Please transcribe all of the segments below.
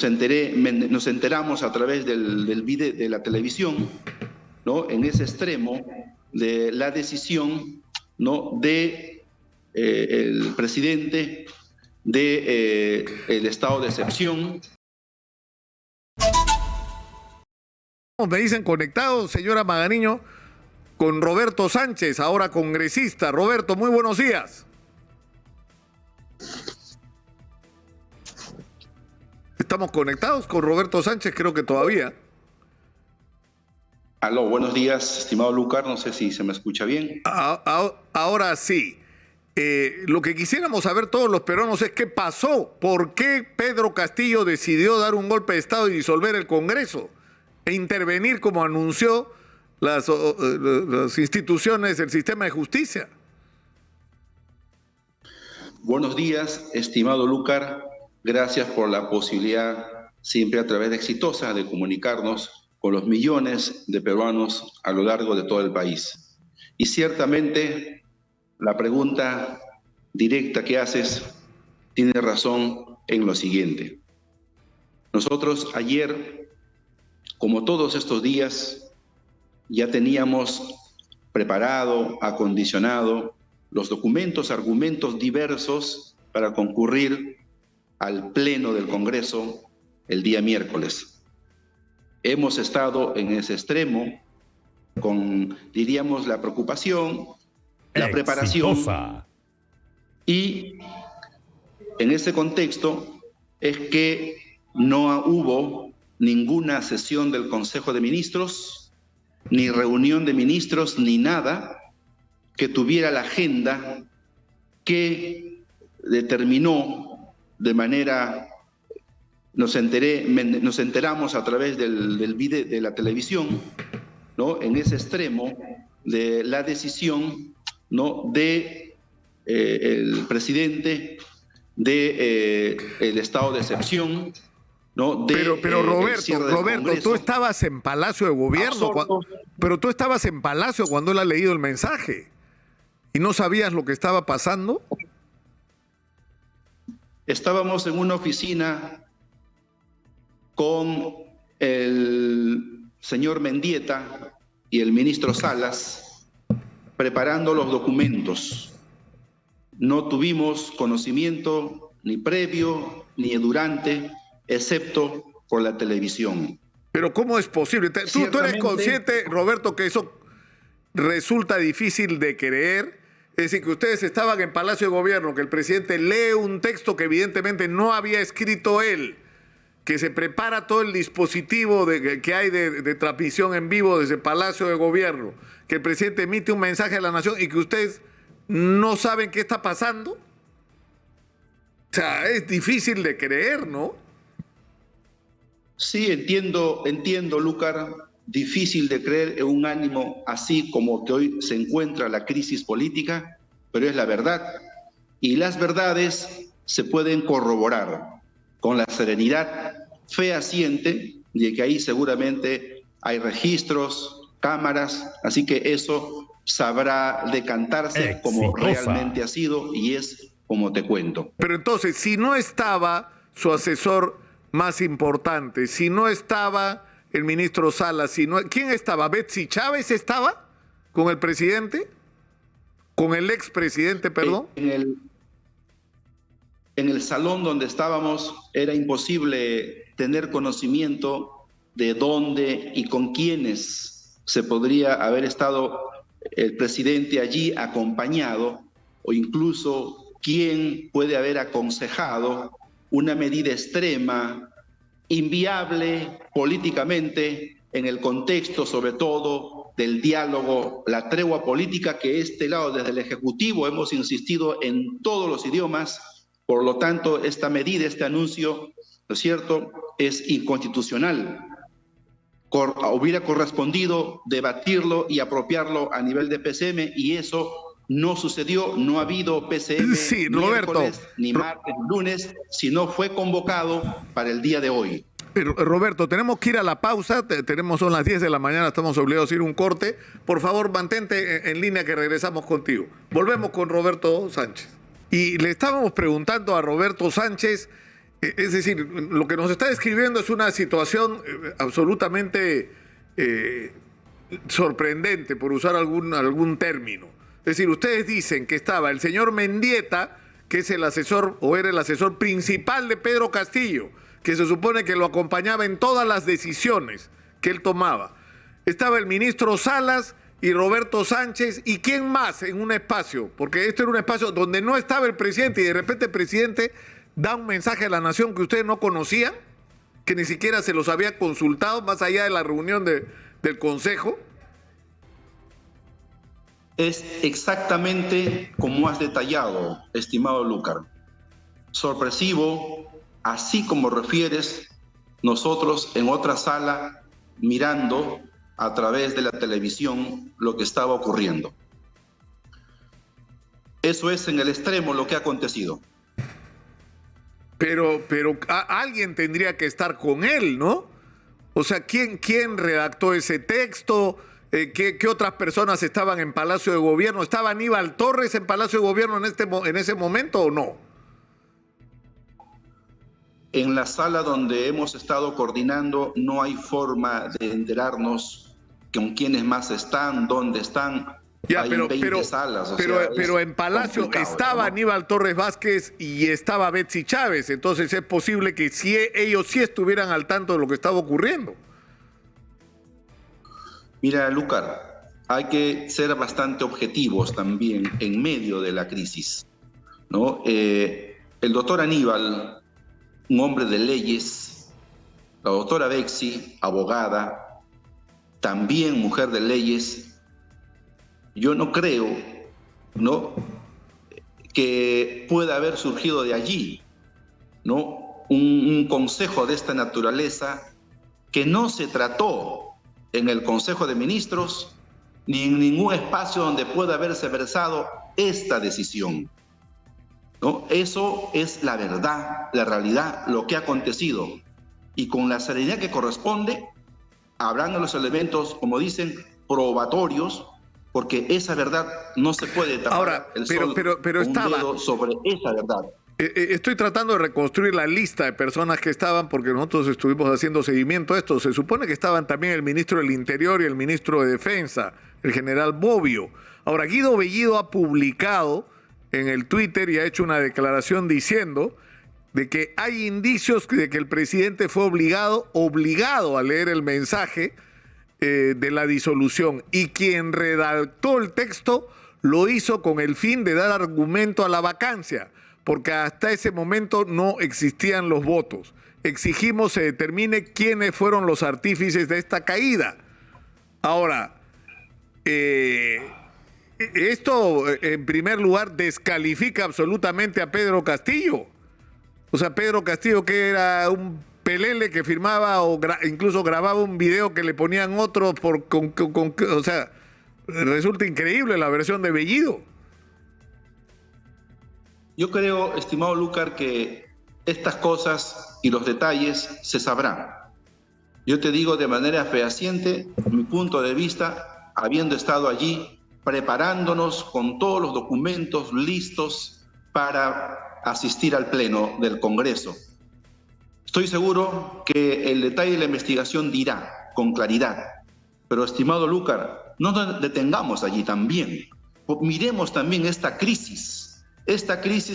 nos enteramos a través del video de la televisión, ¿no? En ese extremo de la decisión, ¿no? de el presidente de el estado de excepción. Me dicen conectados, señora Magariño, con Roberto Sánchez, ahora congresista. Roberto, muy buenos días. ¿Estamos conectados con Roberto Sánchez? Creo que todavía. Aló, buenos días, estimado Lucar, no sé si se me escucha bien. Ahora sí. Lo que quisiéramos saber todos los peruanos es qué pasó, por qué Pedro Castillo decidió dar un golpe de Estado y disolver el Congreso e intervenir como anunció las instituciones del sistema de justicia. Buenos días, estimado Lucar, gracias por la posibilidad, siempre a través de Exitosa, de comunicarnos con los millones de peruanos a lo largo de todo el país. Y ciertamente la pregunta directa que haces tiene razón en lo siguiente. Nosotros ayer, como todos estos días, ya teníamos preparado, acondicionado los documentos, argumentos diversos para concurrir al Pleno del Congreso el día miércoles. Hemos estado en ese extremo con, diríamos, la preocupación, la preparación, y en ese contexto es que no hubo ninguna sesión del Consejo de Ministros, ni reunión de ministros, ni nada que tuviera la agenda que determinó de manera, nos enteramos a través del video de la televisión, ¿no? En ese extremo de la decisión, ¿no? de el presidente de el estado de excepción, ¿no? Pero Roberto, tú estabas en Palacio de Gobierno, pero tú estabas en Palacio cuando él ha leído el mensaje y no sabías lo que estaba pasando. Estábamos en una oficina con el señor Mendieta y el ministro Salas preparando los documentos. No tuvimos conocimiento ni previo ni durante, excepto por la televisión. Pero ¿cómo es posible? ¿Tú eres consciente, Roberto, que eso resulta difícil de creer? Es decir, que ustedes estaban en Palacio de Gobierno, que el presidente lee un texto que evidentemente no había escrito él, que se prepara todo el dispositivo que hay de transmisión en vivo desde Palacio de Gobierno, que el presidente emite un mensaje a la nación y que ustedes no saben qué está pasando. O sea, es difícil de creer, ¿no? Sí, entiendo, Lúcar, difícil de creer en un ánimo así como que hoy se encuentra la crisis política, pero es la verdad. Y las verdades se pueden corroborar con la serenidad fehaciente de que ahí seguramente hay registros, cámaras, así que eso sabrá decantarse como realmente ha sido y es como te cuento. Pero entonces, si no estaba su asesor más importante, si no estaba el ministro Salas, ¿quién estaba? ¿Betsy Chávez estaba con el presidente? ¿Con el expresidente, perdón? En el salón donde estábamos era imposible tener conocimiento de dónde y con quiénes se podría haber estado el presidente allí acompañado, o incluso quién puede haber aconsejado una medida extrema, inviable políticamente en el contexto sobre todo del diálogo, la tregua política que este lado desde el Ejecutivo hemos insistido en todos los idiomas. Por lo tanto, esta medida, este anuncio, ¿no es cierto?, es inconstitucional. Hubiera correspondido debatirlo y apropiarlo a nivel de PCM y eso no sucedió, no ha habido PCM sí, Roberto, miércoles, ni martes, ni lunes, sino fue convocado para el día de hoy. Roberto, tenemos que ir a la pausa, son las 10 de la mañana, estamos obligados a ir a un corte. Por favor, mantente en línea que regresamos contigo. Volvemos con Roberto Sánchez. Y le estábamos preguntando a Roberto Sánchez Es decir, lo que nos está describiendo es una situación absolutamente sorprendente, por usar algún término. Es decir, ustedes dicen que estaba el señor Mendieta, que es el asesor o era el asesor principal de Pedro Castillo, que se supone que lo acompañaba en todas las decisiones que él tomaba. Estaba el ministro Salas y Roberto Sánchez, ¿y quién más en un espacio? Porque esto era un espacio donde no estaba el presidente y de repente el presidente da un mensaje a la nación que ustedes no conocían, que ni siquiera se los había consultado más allá de la reunión del Consejo. Es exactamente como has detallado, estimado Lúcar. Sorpresivo, así como refieres, nosotros en otra sala mirando a través de la televisión lo que estaba ocurriendo. Eso es en el extremo lo que ha acontecido. Pero alguien tendría que estar con él, ¿no? O sea, ¿quién redactó ese texto? ¿Qué otras personas estaban en Palacio de Gobierno? ¿Estaba Aníbal Torres en Palacio de Gobierno en ese momento o no? En la sala donde hemos estado coordinando no hay forma de enterarnos con quiénes más están, dónde están. Ya, hay pero, 20 salas. pero en Palacio estaba, ¿no?, Aníbal Torres Vázquez y estaba Betsy Chávez. Entonces es posible que ellos sí estuvieran al tanto de lo que estaba ocurriendo. Mira, Lúcar, hay que ser bastante objetivos también en medio de la crisis, ¿no? El doctor Aníbal, un hombre de leyes, la doctora Betsy, abogada, también mujer de leyes. Yo no creo, ¿no?, que pueda haber surgido de allí, ¿no?, un consejo de esta naturaleza que no se trató en el Consejo de Ministros ni en ningún espacio donde pueda haberse versado esta decisión, ¿no? Eso es la verdad, la realidad, lo que ha acontecido. Y con la serenidad que corresponde, habrán los elementos, como dicen, probatorios, porque esa verdad no se puede tapar. Ahora, pero estaba un dedo sobre esa verdad. Estoy tratando de reconstruir la lista de personas que estaban, porque nosotros estuvimos haciendo seguimiento a esto. Se supone que estaban también el ministro del Interior y el ministro de Defensa, el general Bobbio. Ahora, Guido Bellido ha publicado en el Twitter y ha hecho una declaración diciendo de que hay indicios de que el presidente fue obligado a leer el mensaje de la disolución, y quien redactó el texto lo hizo con el fin de dar argumento a la vacancia, porque hasta ese momento no existían los votos. Exigimos se determine quiénes fueron los artífices de esta caída. Ahora, esto en primer lugar descalifica absolutamente a Pedro Castillo. O sea, Pedro Castillo, que era un pelele que firmaba o incluso grababa un video que le ponían otros o sea, resulta increíble la versión de Bellido. Yo creo, estimado Lúcar, que estas cosas y los detalles se sabrán. Yo te digo de manera fehaciente mi punto de vista, habiendo estado allí, preparándonos con todos los documentos listos para asistir al Pleno del Congreso. Estoy seguro que el detalle de la investigación dirá con claridad. Pero, estimado Lúcar, no nos detengamos allí también. Miremos también esta crisis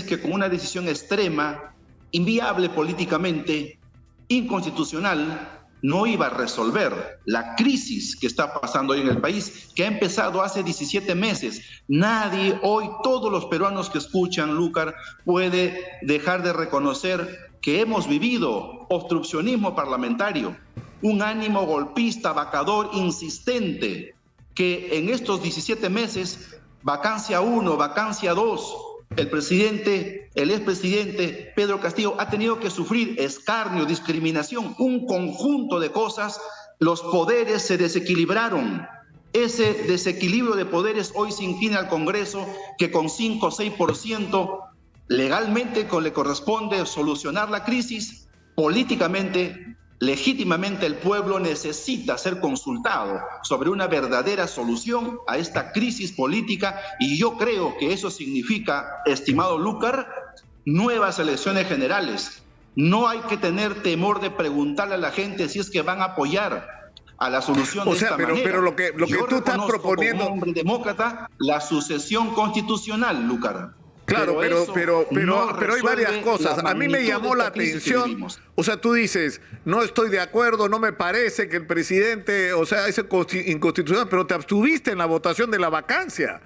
que con una decisión extrema, inviable políticamente, inconstitucional, no iba a resolver la crisis que está pasando hoy en el país, que ha empezado hace 17 meses. Nadie hoy, todos los peruanos que escuchan, Lúcar, puede dejar de reconocer que hemos vivido obstruccionismo parlamentario, un ánimo golpista, vacador, insistente, que en estos 17 meses, vacancia 1, vacancia 2, el expresidente Pedro Castillo ha tenido que sufrir escarnio, discriminación, un conjunto de cosas. Los poderes se desequilibraron. Ese desequilibrio de poderes hoy se inclina al Congreso, que con 5 o 6% legalmente le corresponde solucionar la crisis. Políticamente, legítimamente, el pueblo necesita ser consultado sobre una verdadera solución a esta crisis política, y yo creo que eso significa, estimado Lúcar, nuevas elecciones generales, No hay que tener temor de preguntarle a la gente si es que van a apoyar a la solución de esta manera. Pero lo que tú estás proponiendo... Como hombre demócrata, la sucesión constitucional, Lúcar. Claro, pero hay varias cosas. A mí me llamó la atención. O sea, tú dices, no estoy de acuerdo, no me parece que el presidente, o sea, es inconstitucional, pero te abstuviste en la votación de la vacancia.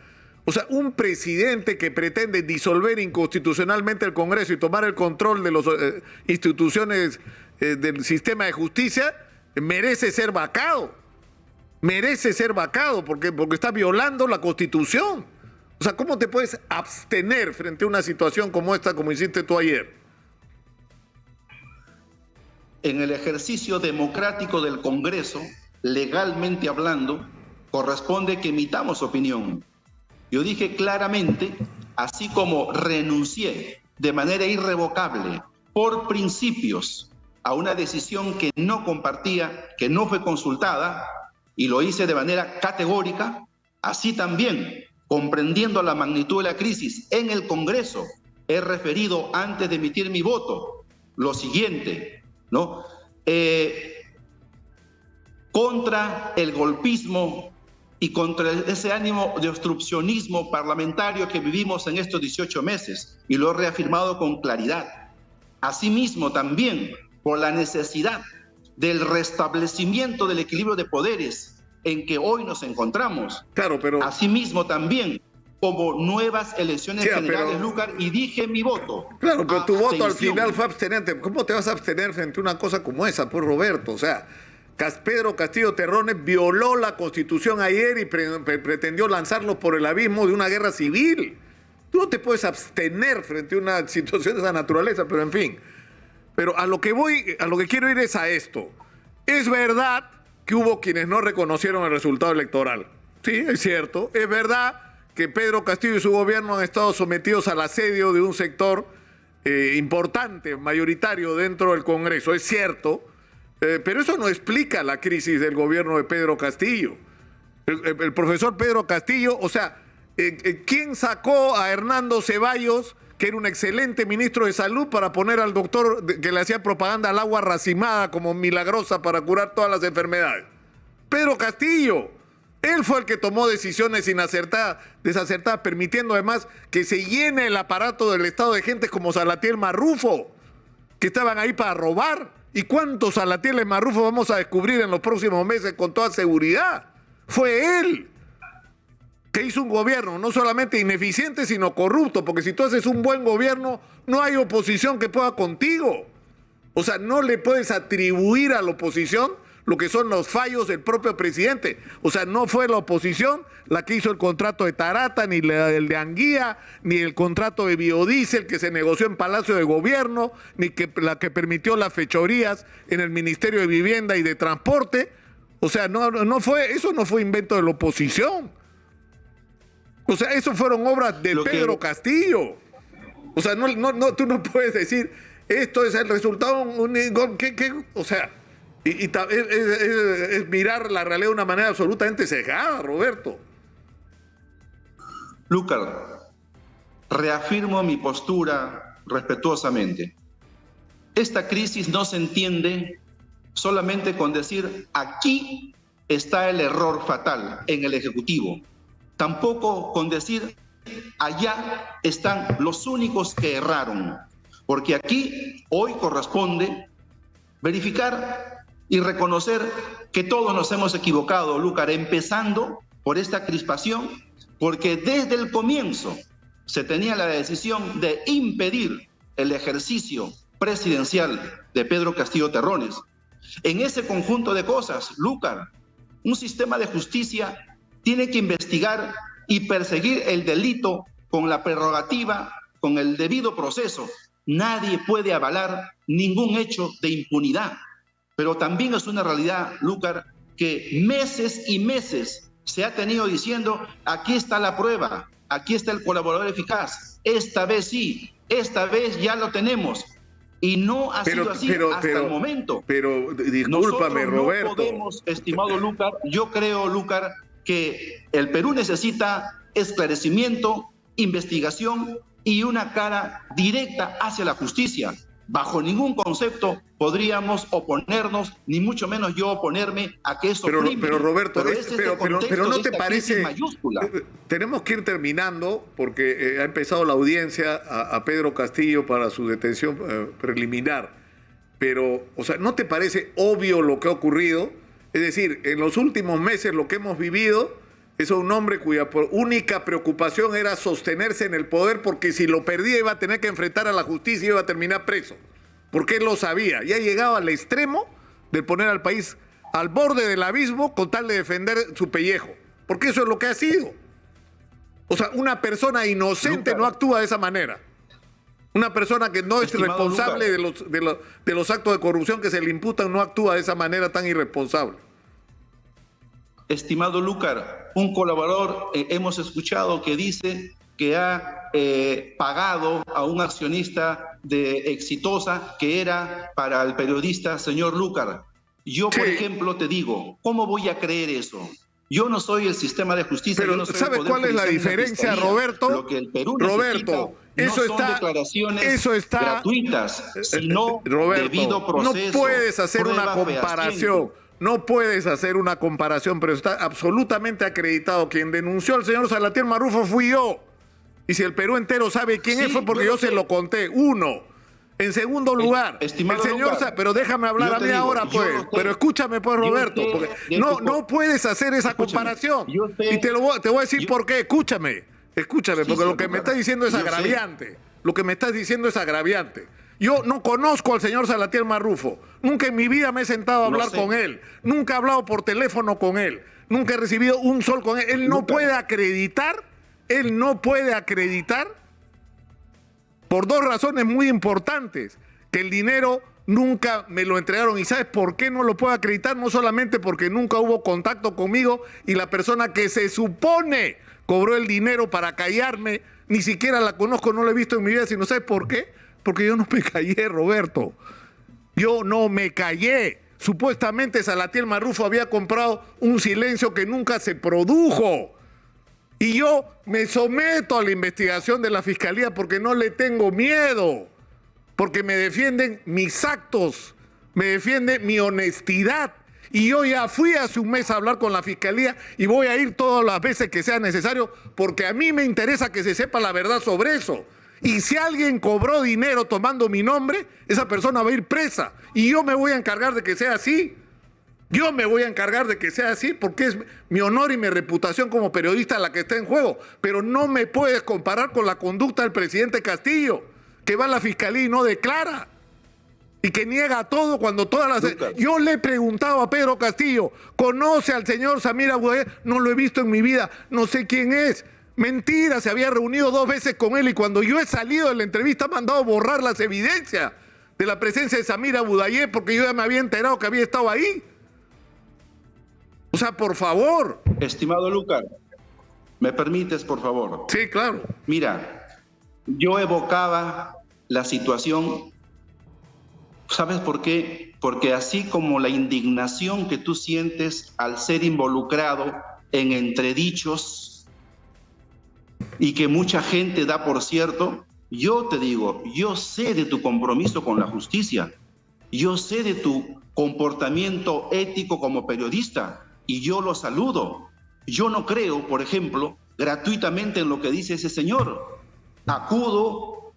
O sea, un presidente que pretende disolver inconstitucionalmente el Congreso y tomar el control de las instituciones del sistema de justicia, merece ser vacado. Merece ser vacado porque está violando la Constitución. O sea, ¿cómo te puedes abstener frente a una situación como esta, como hiciste tú ayer? En el ejercicio democrático del Congreso, legalmente hablando, corresponde que emitamos opinión. Yo dije claramente, así como renuncié de manera irrevocable por principios a una decisión que no compartía, que no fue consultada, y lo hice de manera categórica, así también, comprendiendo la magnitud de la crisis en el Congreso, he referido antes de emitir mi voto lo siguiente, ¿no? Contra el golpismo y contra ese ánimo de obstruccionismo parlamentario que vivimos en estos 18 meses, y lo he reafirmado con claridad. Asimismo, también por la necesidad del restablecimiento del equilibrio de poderes en que hoy nos encontramos. Claro, pero... Asimismo, también como nuevas elecciones generales, Lúcar, y dije mi voto. Claro, pero tu voto al final fue abstenente. ¿Cómo te vas a abstener frente a una cosa como esa, pues, Roberto? O sea, Pedro Castillo Terrones violó la Constitución ayer y pretendió lanzarlo por el abismo de una guerra civil. Tú no te puedes abstener frente a una situación de esa naturaleza, pero en fin. Pero a lo que quiero ir es a esto. Es verdad que hubo quienes no reconocieron el resultado electoral. Sí, es cierto. Es verdad que Pedro Castillo y su gobierno han estado sometidos al asedio de un sector importante, mayoritario dentro del Congreso. Es cierto. Pero eso no explica la crisis del gobierno de Pedro Castillo. El profesor Pedro Castillo, o sea, ¿quién sacó a Hernando Ceballos, que era un excelente ministro de salud, para poner al doctor que le hacía propaganda al agua racimada como milagrosa para curar todas las enfermedades? Pedro Castillo. Él fue el que tomó decisiones desacertadas, permitiendo además que se llene el aparato del Estado de gente como Salatiel Marrufo, que estaban ahí para robar. ¿Y cuántos Salatieles Marrufo vamos a descubrir en los próximos meses con toda seguridad? Fue él que hizo un gobierno no solamente ineficiente, sino corrupto, porque si tú haces un buen gobierno, no hay oposición que pueda contigo. O sea, no le puedes atribuir a la oposición lo que son los fallos del propio presidente. O sea, no fue la oposición la que hizo el contrato de Tarata, ni el de Anguía, ni el contrato de biodiesel que se negoció en Palacio de Gobierno, ni la que permitió las fechorías en el Ministerio de Vivienda y de Transporte. O sea, eso no fue invento de la oposición. O sea, eso fueron obras de Pedro Castillo. O sea, tú no puedes decir, esto es el resultado, o sea... es mirar la realidad de una manera absolutamente cegada, Roberto. Lúcar, reafirmo mi postura respetuosamente. Esta crisis no se entiende solamente con decir aquí está el error fatal en el Ejecutivo. Tampoco con decir allá están los únicos que erraron. Porque aquí hoy corresponde verificar y reconocer que todos nos hemos equivocado, Lúcar, empezando por esta crispación, porque desde el comienzo se tenía la decisión de impedir el ejercicio presidencial de Pedro Castillo Terrones. En ese conjunto de cosas, Lúcar, un sistema de justicia tiene que investigar y perseguir el delito con la prerrogativa, con el debido proceso. Nadie puede avalar ningún hecho de impunidad. Pero también es una realidad, Lúcar, que meses y meses se ha tenido diciendo, aquí está la prueba, aquí está el colaborador eficaz, esta vez sí, esta vez ya lo tenemos. Y no ha sido así hasta el momento. Pero discúlpame, Roberto. No podemos, estimado Lúcar, yo creo, Lúcar, que el Perú necesita esclarecimiento, investigación y una cara directa hacia la justicia. bajo ningún concepto podríamos oponernos, ni mucho menos yo oponerme a que eso pero Roberto, pero ¿no te parece? Mayúscula. Tenemos que ir terminando porque ha empezado la audiencia a Pedro Castillo para su detención preliminar. Pero, o sea, ¿no te parece obvio lo que ha ocurrido? Es decir, en los últimos meses lo que hemos vivido es un hombre cuya única preocupación era sostenerse en el poder, porque si lo perdía iba a tener que enfrentar a la justicia y iba a terminar preso. Porque él lo sabía. Ya llegaba al extremo de poner al país al borde del abismo con tal de defender su pellejo. Porque eso es lo que ha sido. O sea, una persona inocente no actúa de esa manera. Una persona que no es responsable de los actos de corrupción que se le imputan no actúa de esa manera tan irresponsable. Estimado Lúcar, un colaborador hemos escuchado que dice que ha pagado a un accionista de Exitosa que era para el periodista señor Lúcar. Yo, por ejemplo, te digo, ¿cómo voy a creer eso? Yo no soy el sistema de justicia. Pero no soy ¿sabes cuál es la diferencia, Roberto? Lo que el Perú necesita eso no son declaraciones gratuitas, sino debido proceso. No puedes hacer una comparación. No puedes hacer una comparación, pero está absolutamente acreditado. Quien denunció al señor Salatiel Marrufo fui yo. Y si el Perú entero sabe quién es, fue porque yo se lo conté. Uno. En segundo lugar, el señor Lúcar, pero déjame hablar a mí ahora, pues. Pero escúchame, pues, Roberto. Porque no puedes hacer esa comparación. Y te voy a decir por qué. Escúchame, porque lo que me estás diciendo es agraviante. Lo que me estás diciendo es agraviante. Yo no conozco al señor Salatiel Marrufo. Nunca en mi vida me he sentado a hablar con él. Nunca he hablado por teléfono con él. Nunca he recibido un sol con él. Él no puede acreditar por dos razones muy importantes. Que el dinero nunca me lo entregaron. ¿Y sabes por qué no lo puedo acreditar? No solamente porque nunca hubo contacto conmigo y la persona que se supone cobró el dinero para callarme, ni siquiera la conozco, no la he visto en mi vida, sino ¿sabes por qué? Porque yo no me callé, Roberto. Yo no me callé. Supuestamente Salatiel Marrufo había comprado un silencio que nunca se produjo. Y yo me someto a la investigación de la Fiscalía porque no le tengo miedo. Porque me defienden mis actos, me defiende mi honestidad. Y yo ya fui hace un mes a hablar con la Fiscalía y voy a ir todas las veces que sea necesario porque a mí me interesa que se sepa la verdad sobre eso. Y si alguien cobró dinero tomando mi nombre, esa persona va a ir presa. Y yo me voy a encargar de que sea así. Yo me voy a encargar de que sea así porque es mi honor y mi reputación como periodista la que está en juego. Pero no me puedes comparar con la conducta del presidente Castillo, que va a la Fiscalía y no declara. Y que niega todo cuando todas las... Yo le he preguntado a Pedro Castillo, ¿conoce al señor Samir Abu Dayeh? No lo he visto en mi vida, no sé quién es. Mentira, se había reunido 2 veces con él y cuando yo he salido de la entrevista ha mandado borrar las evidencias de la presencia de Samir Abu Dayeh porque yo ya me había enterado que había estado ahí. O sea, por favor. Estimado Lúcar, ¿me permites, por favor? Sí, claro. Mira, yo evocaba la situación, ¿sabes por qué? Porque así como la indignación que tú sientes al ser involucrado en entredichos y que mucha gente da por cierto, yo te digo, yo sé de tu compromiso con la justicia, yo sé de tu comportamiento ético como periodista y yo lo saludo. Yo no creo, por ejemplo, gratuitamente en lo que dice ese señor. Acudo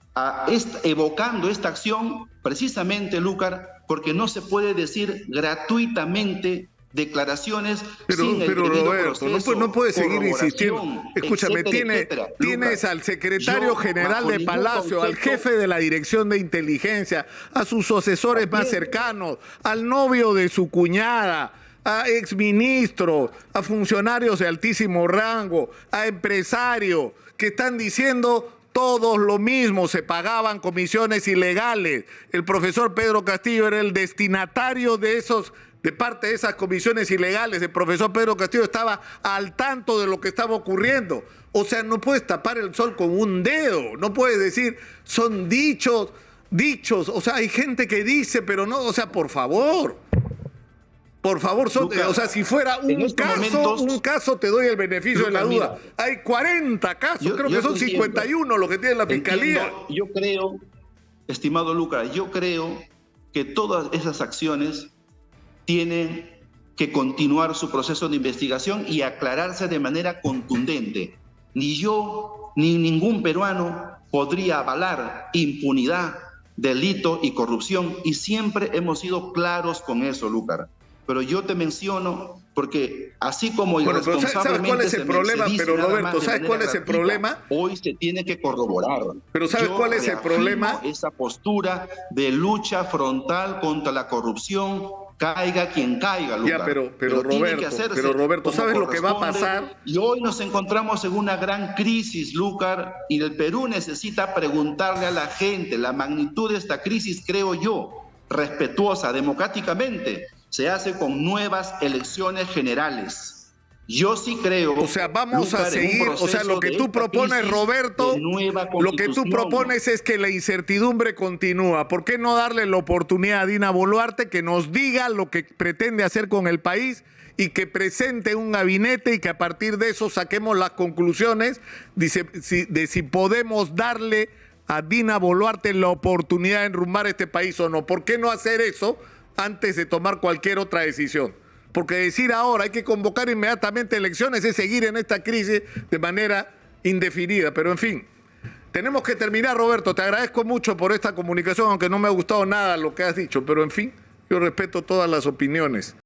evocando esta acción precisamente, Lúcar, porque no se puede decir gratuitamente declaraciones sin el debido Roberto, proceso, no puedes seguir insistiendo. Escúchame, etcétera. Tienes Lúcar, al secretario general de Palacio, al jefe de la Dirección de Inteligencia, a sus asesores más cercanos, al novio de su cuñada, a exministros, a funcionarios de altísimo rango, a empresarios que están diciendo todos lo mismo, se pagaban comisiones ilegales. El profesor Pedro Castillo era el destinatario de parte de esas comisiones ilegales. El profesor Pedro Castillo estaba al tanto de lo que estaba ocurriendo. O sea, no puedes tapar el sol con un dedo, no puedes decir, son dichos. O sea, hay gente que dice, pero no, o sea, por favor, Lúcar, o sea, si fuera un caso te doy el beneficio Lúcar, de la duda. Mira, hay 40 casos, creo que son 51 los que tiene la Fiscalía. Yo creo estimado Lucas, yo creo que todas esas acciones tienen que continuar su proceso de investigación y aclararse de manera contundente. Ni yo ni ningún peruano podría avalar impunidad, delito y corrupción, y siempre hemos sido claros con eso, Lucas. Pero yo te menciono porque así como irresponsablemente ¿sabes cuál es el problema? Pero Roberto, ¿sabes cuál es el problema? Hoy se tiene que corroborar. Pero ¿sabes cuál es el problema? Esa postura de lucha frontal contra la corrupción, caiga quien caiga, Lucas. Ya, pero Roberto, ¿sabes lo que va a pasar? Y hoy nos encontramos en una gran crisis, Lucas, y el Perú necesita preguntarle a la gente la magnitud de esta crisis, creo yo, respetuosa, democráticamente, se hace con nuevas elecciones generales. Yo sí creo... O sea, vamos a seguir, o sea, lo que tú propones, Roberto, lo que tú propones es que la incertidumbre continúa. ¿Por qué no darle la oportunidad a Dina Boluarte que nos diga lo que pretende hacer con el país y que presente un gabinete y que a partir de eso saquemos las conclusiones de si podemos darle a Dina Boluarte la oportunidad de enrumbar este país o no? ¿Por qué no hacer eso antes de tomar cualquier otra decisión? Porque decir ahora hay que convocar inmediatamente elecciones es seguir en esta crisis de manera indefinida. Pero en fin, tenemos que terminar, Roberto. Te agradezco mucho por esta comunicación, aunque no me ha gustado nada lo que has dicho. Pero en fin, yo respeto todas las opiniones.